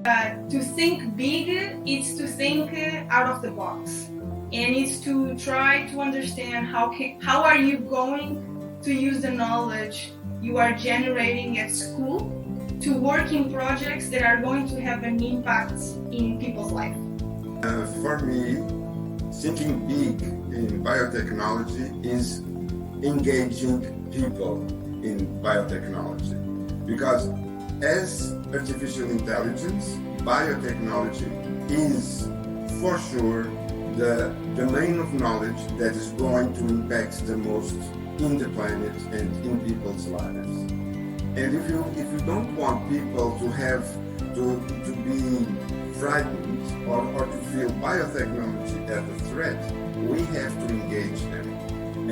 To think big, it's to think out of the box, and it's to try to understand how are you going to use the knowledge you are generating at school to work in projects that are going to have an impact in people's life. For me, thinking big in biotechnology is engaging people in biotechnology, because as artificial intelligence, biotechnology is for sure the domain of knowledge that is going to impact the most in the planet and in people's lives. And if you don't want people to have to be frightened or to feel biotechnology as a threat, we have to engage them.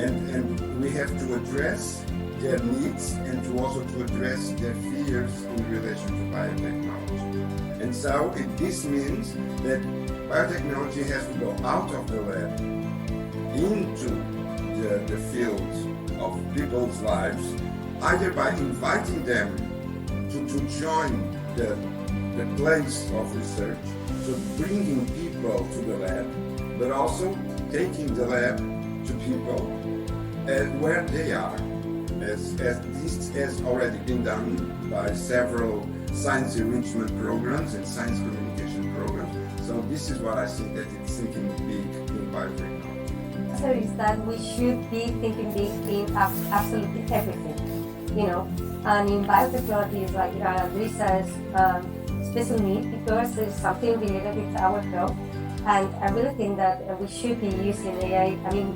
And we have to address their needs and to also to address their fears in relation to biotechnology. And so this means that biotechnology has to go out of the lab into the field of people's lives, either by inviting them to join the place of research, so bringing people to the lab, but also taking the lab to people where they are, as this has already been done by several science enrichment programs and science communication programs. So this is what I think that it's thinking big in biotechnology. So is that we should be thinking big in absolutely everything, and in biotechnology is like there is a special need because it's something related with our health, and I really think that we should be using AI. I mean,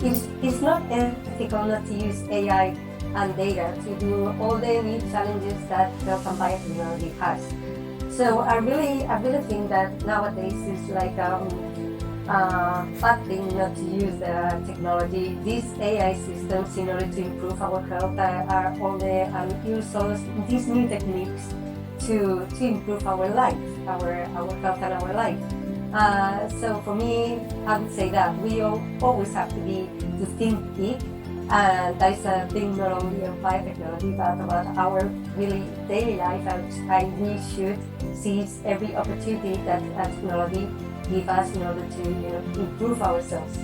it's not ethical not to use AI and data to do all the new challenges that health and biotechnology has. So I really think that nowadays it's like bad thing not to use the technology. These AI systems, in order to improve our health, are all the use these new techniques to improve our life, our health and our life. So for me, I would say that we always have to think big, and that's a thing not only of biotechnology but about our really daily life, and we should seize every opportunity that technology gives us in order to improve ourselves.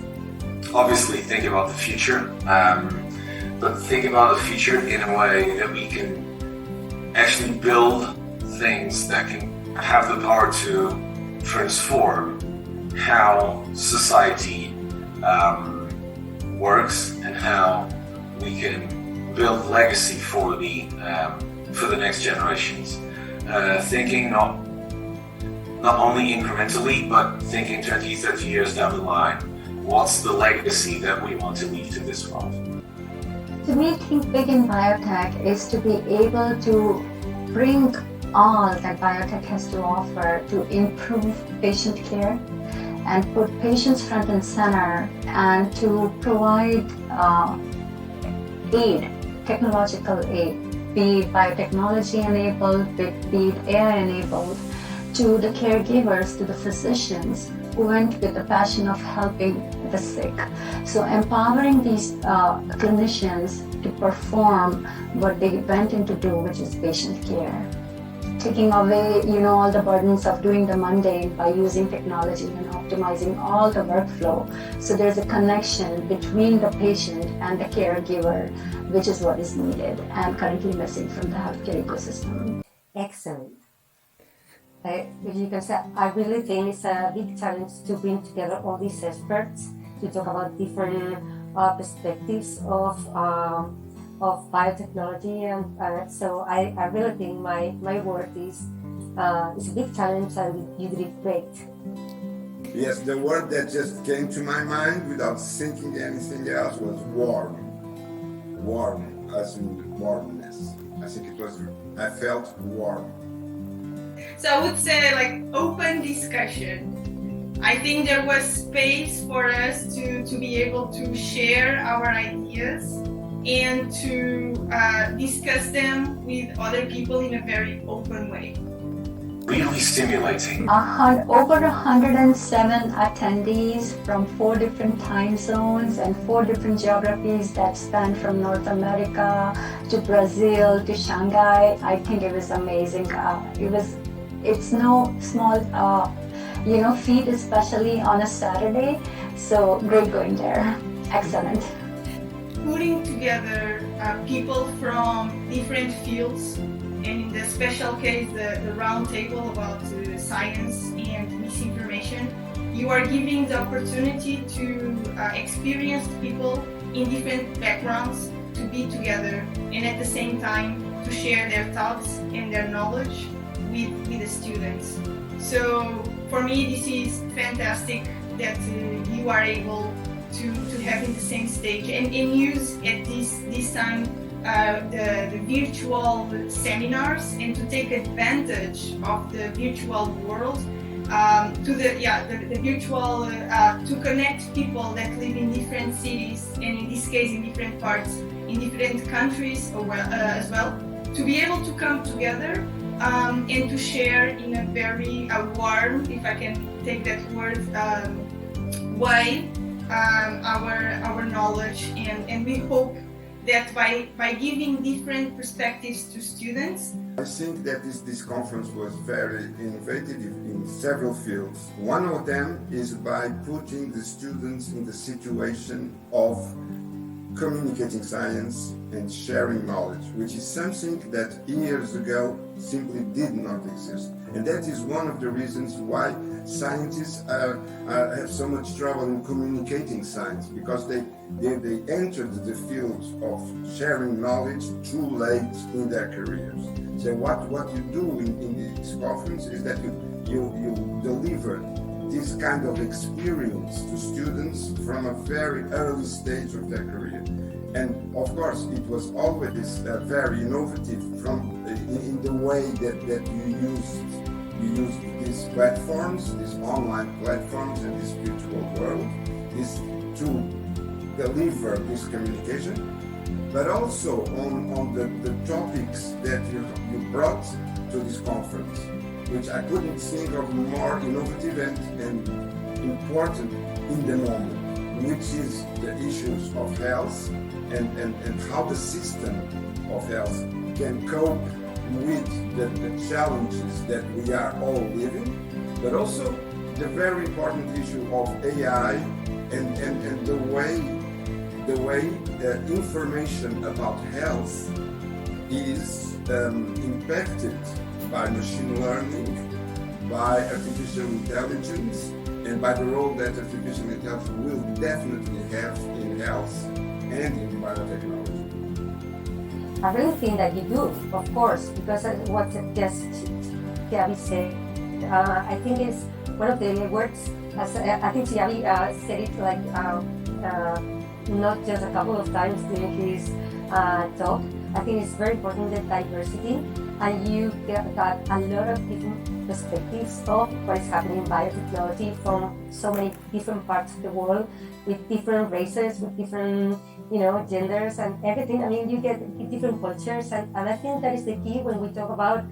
Obviously, think about the future, but think about the future in a way that we can actually build things that can have the power to transform how society works and how we can build legacy for the next generations. Thinking not only incrementally, but thinking 20, 30 years down the line. What's the legacy that we want to leave to this world? To me, think big in biotech is to be able to bring all that biotech has to offer to improve patient care and put patients front and center, and to provide aid, technological aid, be it biotechnology enabled, be it AI enabled, to the caregivers, to the physicians who went with the passion of helping the sick. So empowering these clinicians to perform what they went in to do, which is patient care. Taking away, all the burdens of doing the mundane by using technology and optimizing all the workflow. So there's a connection between the patient and the caregiver, which is what is needed and currently missing from the healthcare ecosystem. Excellent. You can say, I really think it's a big challenge to bring together all these experts to talk about different perspectives of biotechnology, and so I really think my work is a big challenge, and you did it great. Yes, the word that just came to my mind without thinking anything else was warm. Warm, as in warmness. I think I felt warm. So I would say open discussion. I think there was space for us to be able to share our ideas and to discuss them with other people in a very open way. really stimulating. Over 107 attendees from 4 different time zones and 4 different geographies that span from North America to Brazil to Shanghai. I think it was amazing. It's no small feat, especially on a Saturday. So great going there. Excellent. Putting together people from different fields, and in the special case, the round table about science and misinformation, you are giving the opportunity to experienced people in different backgrounds to be together and at the same time to share their thoughts and their knowledge with the students. So for me, this is fantastic that you are able to have in the same stage and use at this time the virtual seminars and to take advantage of the virtual world the virtual to connect people that live in different cities and in this case in different parts in different countries as well, to be able to come together and to share in a very warm, if I can take that word, way our knowledge, and we hope that by giving different perspectives to students. I think that this conference was very innovative in several fields. One of them is by putting the students in the situation of communicating science and sharing knowledge, which is something that years ago simply did not exist. And that is one of the reasons why scientists have so much trouble in communicating science, because they entered the field of sharing knowledge too late in their careers. So what you do in this conference is that you deliver this kind of experience to students from a very early stage of their career. And of course, it was always very innovative in the way that you used these platforms, these online platforms and this virtual world, to deliver this communication, but also on the topics that you brought to this conference, which I couldn't think of more innovative and important in the moment, which is the issues of health and how the system of health can cope with the challenges that we are all living, but also the very important issue of AI and the way information about health is impacted by machine learning, by artificial intelligence, and by the role that artificial intelligence will definitely have in health and in biotechnology. I really think that you do, of course, because what just Chhavi said, I think is one of the words, I think Chhavi said it like not just a couple of times during his talk. I think it's very important, that diversity, and you got a lot of different perspectives of what is happening in biotechnology from so many different parts of the world, with different races, with different genders and everything. I mean, you get different cultures, and I think that is the key when we talk about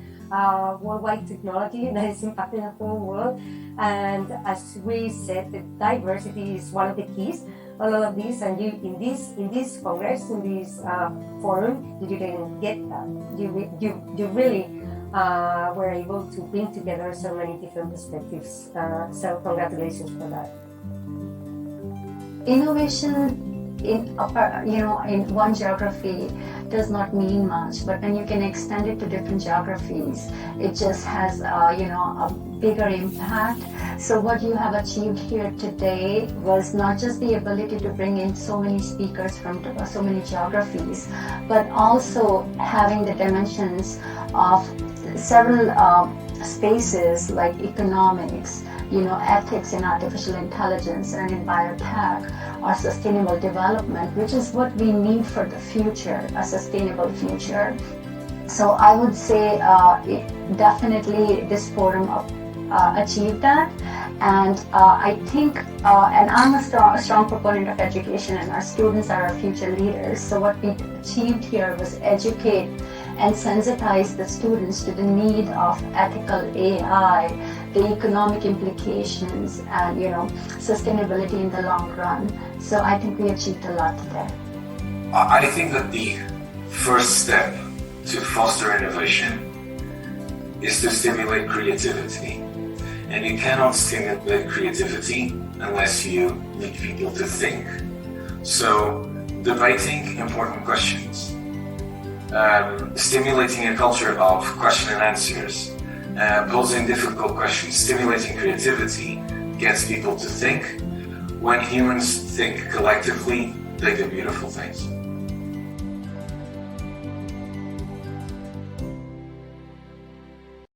worldwide technology that is impacting the whole world. And as we said, the diversity is one of the keys on all of this. And you in this congress, in this forum, you didn't get that. You really were able to bring together so many different perspectives. So congratulations for that. Innovation in one geography does not mean much, but when you can extend it to different geographies, it just has a bigger impact. So what you have achieved here today was not just the ability to bring in so many speakers from so many geographies, but also having the dimensions of several spaces like economics, ethics in artificial intelligence and in biotech, or sustainable development, which is what we need for the future, a sustainable future. So I would say definitely this forum achieved that. And I think, and I'm a strong proponent of education, and our students are our future leaders. So what we achieved here was educate and sensitize the students to the need of ethical AI, the economic implications, and sustainability in the long run. So I think we achieved a lot there. I think that the first step to foster innovation is to stimulate creativity. And you cannot stimulate creativity unless you need people to think. So, debating important questions, stimulating a culture of question and answers, posing difficult questions, stimulating creativity gets people to think. When humans think collectively, they do beautiful things.